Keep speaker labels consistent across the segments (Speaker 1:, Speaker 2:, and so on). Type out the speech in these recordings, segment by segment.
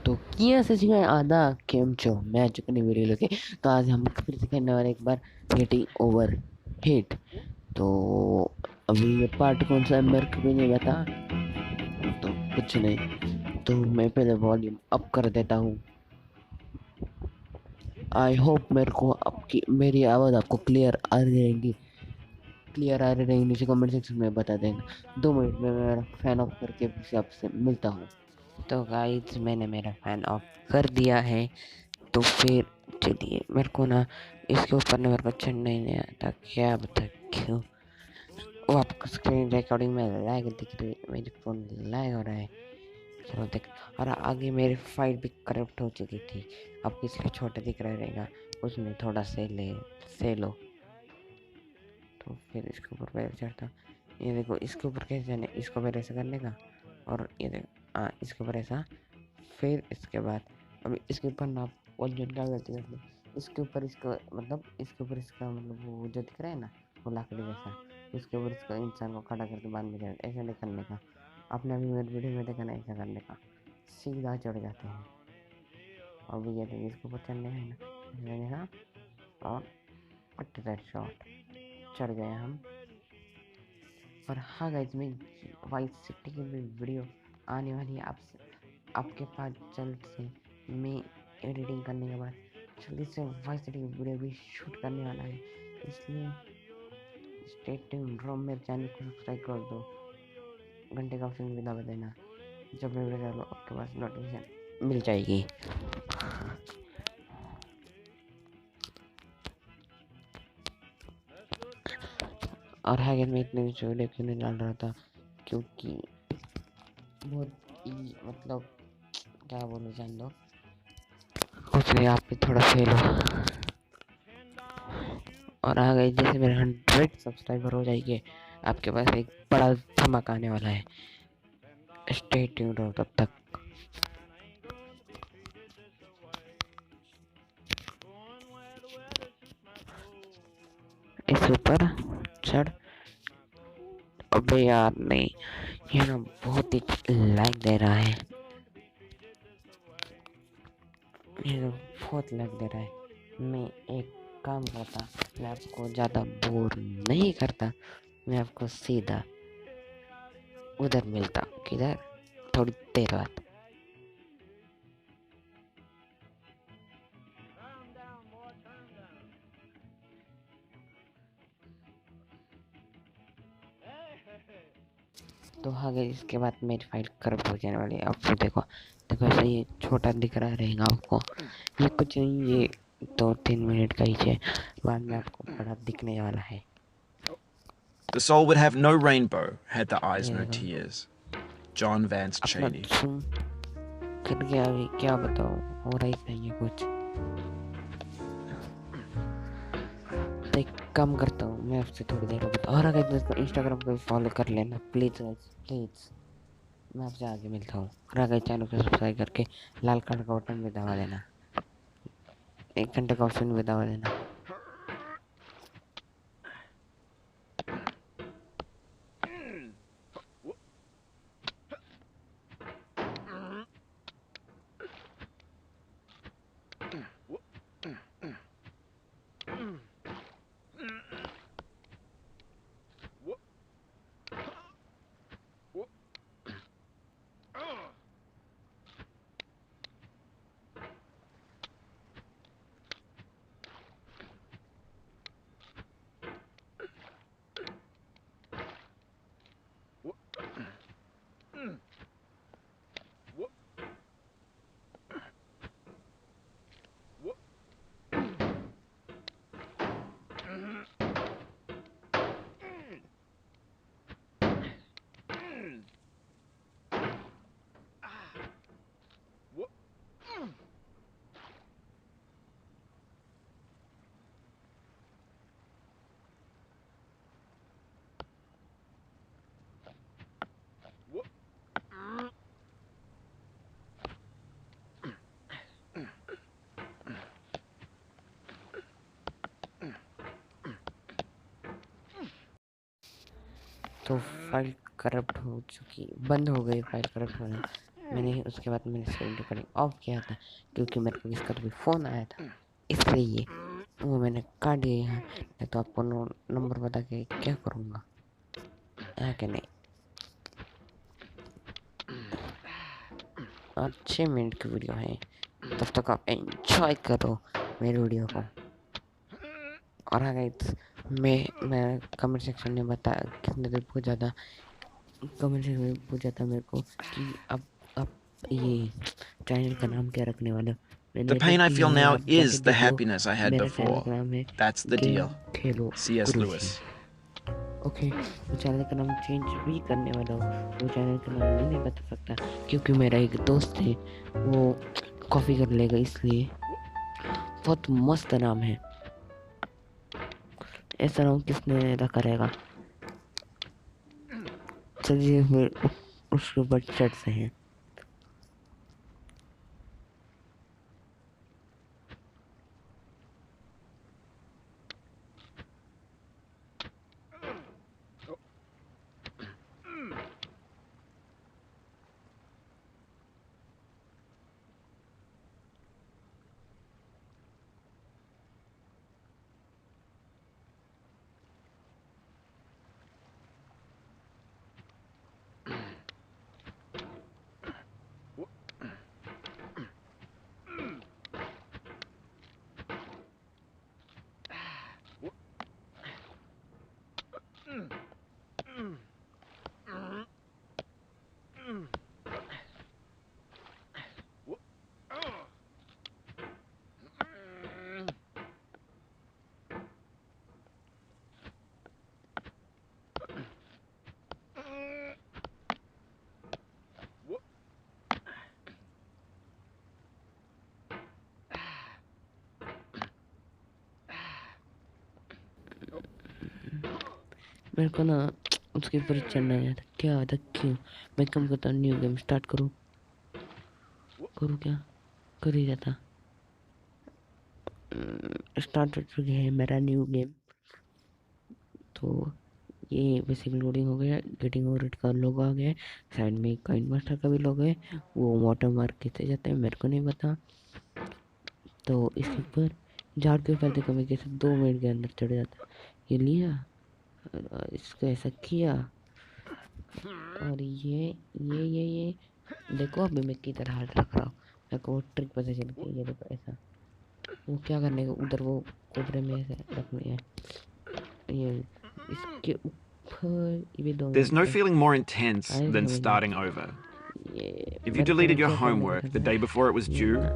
Speaker 1: तो किया से सिखाए आधा केम चो मैं चुकनी वीडियो लेके। तो आज हम फिर से खेलने वाले एक बार गेटिंग ओवर हिट। तो अभी ये पार्ट कौन सा है मेरे को भी नहीं पता, तो कुछ नहीं। तो मैं पहले वॉल्यूम अप कर देता हूँ। आई होप मेरे को आपकी मेरी आवाज़ आपको क्लियर आ रही रहेगी। नीचे कमेंट सेक्शन में बता देना। 2 मिनट में मैं मेरा फैन ऑफ करके फिर से आपसे मिलता हूँ। तो गाइस मैंने मेरा फैन ऑफ कर दिया है। तो फिर चलिए, मेरे को ना इसके ऊपर ना मेरे को चढ़ना ही नहीं आता, क्या बता क्यों। वो आपको स्क्रीन रिकॉर्डिंग में लैग दिख रही है, मेरी फोन लैग हो रहा है। चलो देख, और आगे मेरी फाइल भी करप्ट हो चुकी थी। अब इसलिए छोटा दिख रहा रहेगा, उसमें थोड़ा से लो। तो फिर इसके ऊपर पैर चढ़ता। ये देखो इसके ऊपर कैसे जाने, इसको पहले ऐसा करने का, और ये देखो हाँ इसके ऊपर ऐसा। फिर इसके बाद अभी इसके ऊपर ना और जो क्या गलती कर ली, इसके ऊपर इसका मतलब वो जो दिख रहा है ना, वो लाकड़ी जैसा, उसके ऊपर इसका इंसान को खड़ा करके बांध दिया, ऐसा नहीं करने का। आपने अभी मेरे वीडियो में देखा ना, ऐसा करने का, सीधा चढ़ जाते हैं। और भी ये देखिए इसके ऊपर चढ़ने का है ना, ऐसा करने का, और कट दैट शॉट, चढ़ गए हम। और हाँ गाइस, मैं वाइस सिटी की भी वीडियो आने वाली है आपके पास जल्द से। मैं एडिटिंग करने के बाद जल्दी से वाइस सिटी की वीडियो भी शूट करने वाला है, इसलिए स्टे ट्यून्ड रहो। मेरे चैनल को सब्सक्राइब कर दो, घंटे का ऑप्शन भी दबा देना, जब मैं वीडियो डालूँ आपके पास नोटिफिकेशन मिल जाएगी। और हाँ मैं इतने भी वीडियो क्यों नहीं डाल रहा था, क्योंकि बहुत ही मतलब क्या बोलूँ, जान दो, उसमें आप भी थोड़ा फेल हो। और आ गए जैसे मेरे 100 सब्सक्राइबर हो जाएंगे, आपके पास एक बड़ा धमाका आने वाला है। स्टे ट्यून्ड रहो तब तक। इस ऊपर चढ़, अबे यार नहीं, ये ना बहुत ही लाइक दे रहा है, ये तो बहुत लाइक दे रहा है। मैं एक काम करता, मैं आपको ज़्यादा बोर नहीं करता, मैं आपको सीधा उधर मिलता, किधर, थोड़ी देर बाद। तो आगे इसके बाद मेरी फाइल करप्ट हो जाने वाली है। अब तो देखो देखो ऐसा ये छोटा दिख रहा रहेगा आपको, ये कुछ नहीं, ये 2-3 मिनट का ही है, बाद में आपको बड़ा दिखने वाला है।
Speaker 2: The soul would have no rainbow had the eyes
Speaker 1: ये
Speaker 2: no
Speaker 1: देखो
Speaker 2: tears. John Vance
Speaker 1: अपना
Speaker 2: Cheney.
Speaker 1: सुन कर गया, अभी क्या बताओ, हो रहा ही नहीं है कुछ। तो एक काम करता हूँ, मैं आपसे थोड़ी देर में बता, और अगर इसको इंस्टाग्राम पे फॉलो कर लेना प्लीज गाइस, प्लीज। मैं आपसे आगे मिलता हूँ। और अगर चैनल को सब्सक्राइब करके लाल कलर का बटन भी दबा देना, 1 घंटे का ऑप्शन भी दबा देना। तो फाइल करप्ट हो चुकी, बंद हो गई फाइल करप्ट होना। मैंने उसके बाद मैंने स्क्रीन रिकॉर्डिंग ऑफ किया था क्योंकि मेरे को किसका तो भी फ़ोन आया था, इसलिए वो मैंने काट दिया है। नहीं तो आपको नंबर बता के क्या करूँगा, है कि नहीं। 6 मिनट की वीडियो है, तब तक आप एंजॉय करो मेरी वीडियो को। और हाँ गाइस, मैं कमेंट सेक्शन में बता कितने दिन पूछा था, कमेंट सेक्शन में पूछा था मेरे को कि आप ये चैनल का नाम क्या रखने वाले हो।
Speaker 2: The
Speaker 1: मैंने कहा
Speaker 2: pain I
Speaker 1: कि
Speaker 2: feel
Speaker 1: ये
Speaker 2: now
Speaker 1: आप जाके
Speaker 2: is the
Speaker 1: देख लो,
Speaker 2: happiness I had
Speaker 1: मेरा चैनल
Speaker 2: before.
Speaker 1: का नाम है
Speaker 2: That's the
Speaker 1: game
Speaker 2: deal.
Speaker 1: Khelo
Speaker 2: C.S.
Speaker 1: Guruji.
Speaker 2: Lewis.
Speaker 1: Okay, वो चैनल का नाम चेंज भी करने वाला हूँ। वो चैनल का नाम मैं नहीं बता सकता क्योंकि मेरा एक दोस्त है, वो कॉपी कर लेगा, इसलिए बहुत मस्त नाम है। ऐसा नाम किसने रखा रहेगा। चलिए फिर उसके ऊपर चढ़ते हैं। मेरे को ना उसके ऊपर चढ़ना है यार, क्या था क्यों। मैं कम करता हूँ, न्यू गेम स्टार्ट करूँ क्या, कर ही जाता। स्टार्ट हो चुकी है मेरा न्यू गेम। तो ये बेसिकली लोडिंग हो गया, गेटिंग ओवर का लोगो आ गया, साइड में कॉइन मास्टर का भी लोगो है। वो वाटर मार्क कितने जाते हैं मेरे को नहीं पता। तो इसके ऊपर झाड़ के ऊपर देखो मैं कैसे 2 मिनट के अंदर चढ़ जाता। ये लिया, इसको ऐसा किया, और ये देखो अभी मैं किधर हाथ रख रहा हूँ। मेरे को वो ट्रिक पता चल गई। ये देखो ऐसा, वो क्या करने का उधर वो कोपरे में ऐसे रखनी है। ये इसके ऊपर ये 2
Speaker 2: There's no
Speaker 1: minute
Speaker 2: feeling more intense
Speaker 1: आए
Speaker 2: than
Speaker 1: समझ में।
Speaker 2: starting over.
Speaker 1: ये
Speaker 2: If you
Speaker 1: मेरे को
Speaker 2: deleted your
Speaker 1: क्या करने का
Speaker 2: homework the
Speaker 1: था
Speaker 2: day before it was
Speaker 1: ये
Speaker 2: due,
Speaker 1: ना,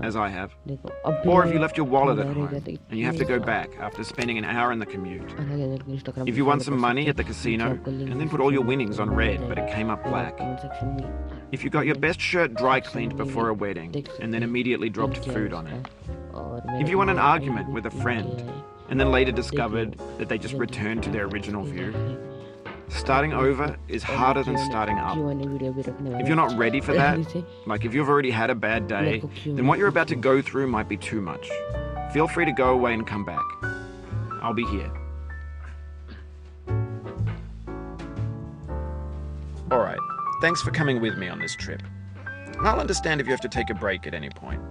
Speaker 2: as I have,
Speaker 1: देखो
Speaker 2: or if you
Speaker 1: अबे
Speaker 2: left your wallet at
Speaker 1: हमारे
Speaker 2: home
Speaker 1: जाते
Speaker 2: and you have to
Speaker 1: इतने
Speaker 2: go back after spending an hour in the commute.
Speaker 1: अलग अलग इंस्टाग्राम
Speaker 2: If
Speaker 1: पे
Speaker 2: you won
Speaker 1: फॉलो
Speaker 2: some
Speaker 1: कर
Speaker 2: money
Speaker 1: सकते
Speaker 2: at the
Speaker 1: हैं,
Speaker 2: casino
Speaker 1: नीचे आपको link
Speaker 2: and then put all your
Speaker 1: description
Speaker 2: winnings on
Speaker 1: में मिल
Speaker 2: red but it
Speaker 1: जाएगा,
Speaker 2: came up
Speaker 1: या
Speaker 2: black.
Speaker 1: कमेंट सेक्शन में
Speaker 2: If you got your best shirt dry cleaned
Speaker 1: section में
Speaker 2: before a
Speaker 1: भी
Speaker 2: wedding
Speaker 1: देख
Speaker 2: and
Speaker 1: सकते
Speaker 2: then
Speaker 1: हैं
Speaker 2: immediately
Speaker 1: pin
Speaker 2: dropped
Speaker 1: किया है
Speaker 2: food on it.
Speaker 1: उसका। और
Speaker 2: If
Speaker 1: मेरा
Speaker 2: you won an
Speaker 1: email ID
Speaker 2: argument
Speaker 1: भी
Speaker 2: with a
Speaker 1: पिन
Speaker 2: friend
Speaker 1: किया है,
Speaker 2: and then later
Speaker 1: देख लो
Speaker 2: discovered that they just
Speaker 1: जल्दी
Speaker 2: returned to their original
Speaker 1: इसको
Speaker 2: view.
Speaker 1: जाके।
Speaker 2: Starting
Speaker 1: और
Speaker 2: over is harder than starting up.
Speaker 1: Q&A video भी रखने
Speaker 2: If
Speaker 1: वाला
Speaker 2: you're not ready for that,
Speaker 1: जैसे
Speaker 2: like if you've already had a bad
Speaker 1: मेरे
Speaker 2: day,
Speaker 1: को
Speaker 2: then what you're about to
Speaker 1: Q&A
Speaker 2: go through might be too much. Feel free to go away and come back. I'll be here. Alright, thanks for coming with me on this trip. I'll understand if you have to take a break at any point.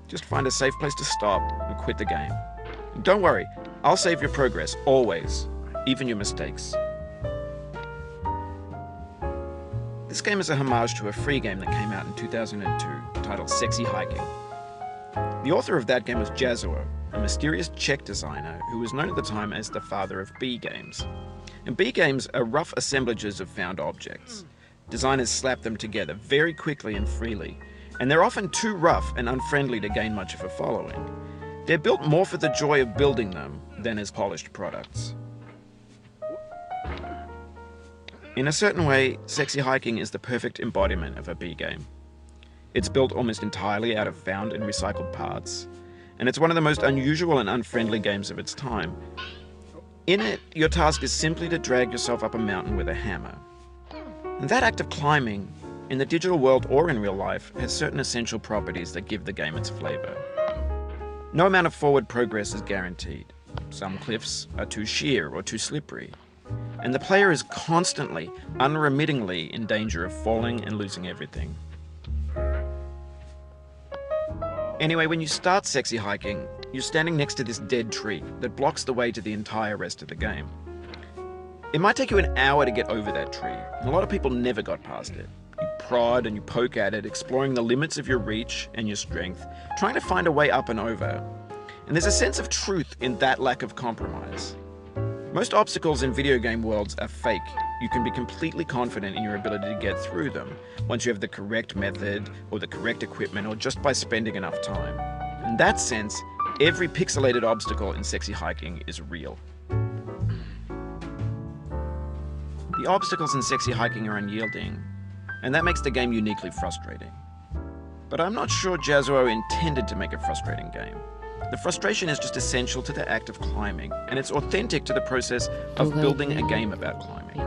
Speaker 2: Just find a safe place to stop and quit the game. Don't worry, I'll save your progress, always, even your mistakes. This game is a homage to a free game that came out in 2002 titled Sexy Hiking. The author of that game was Jazuo, a mysterious Czech designer who was known at the time as the father of B games. And B games are rough assemblages of found objects. Designers slap them together very quickly and freely, and they're often too rough and unfriendly to gain much of a following. They're built more for the joy of building them than as polished products. In a certain way, Sexy Hiking is the perfect embodiment of a B game. It's built almost entirely out of found and recycled parts, and it's one of the most unusual and unfriendly games of its time. In it, your task is simply to drag yourself up a mountain with a hammer. And that act of climbing, in the digital world or in real life, has certain essential properties that give the game its flavor. No amount of forward progress is guaranteed. Some cliffs are too sheer or too slippery, and the player is constantly, unremittingly in danger of falling and losing everything. Anyway, when you start sexy hiking, you're standing next to this dead tree that blocks the way to the entire rest of the game. It might take you an hour to get over that tree, and a lot of people never got past it. You prod and you poke at it, exploring the limits of your reach and your strength, trying to find a way up and over. And there's a sense of truth in that lack of compromise. Most obstacles in video game worlds are fake. You can be completely confident in your ability to get through them once you have the correct method or the correct equipment or just by spending enough time. In that sense, every pixelated obstacle in sexy hiking is real. The obstacles in sexy hiking are unyielding, and that makes the game uniquely frustrating. But I'm not sure Jazzuo intended to make a frustrating game. The frustration is just essential to the act of climbing, and it's authentic to the process of building a game about climbing.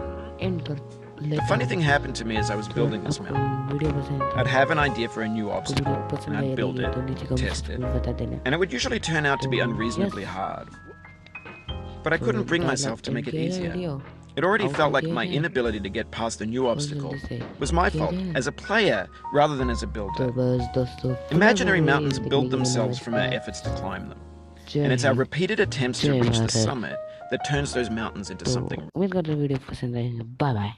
Speaker 2: A funny thing happened to me as I was building this mountain. I'd have an idea for a new obstacle, and I'd build it, test it, and it would usually turn out to be unreasonably hard. But I couldn't bring myself to make it easier. It already felt like my inability to get past the new obstacle was my fault as a player rather than as a builder. Imaginary mountains build themselves from our efforts to climb them. And it's our repeated attempts to reach the summit that turns those mountains into something.
Speaker 1: उम्मीद करता हूँ video पसंद आएगा. Bye bye.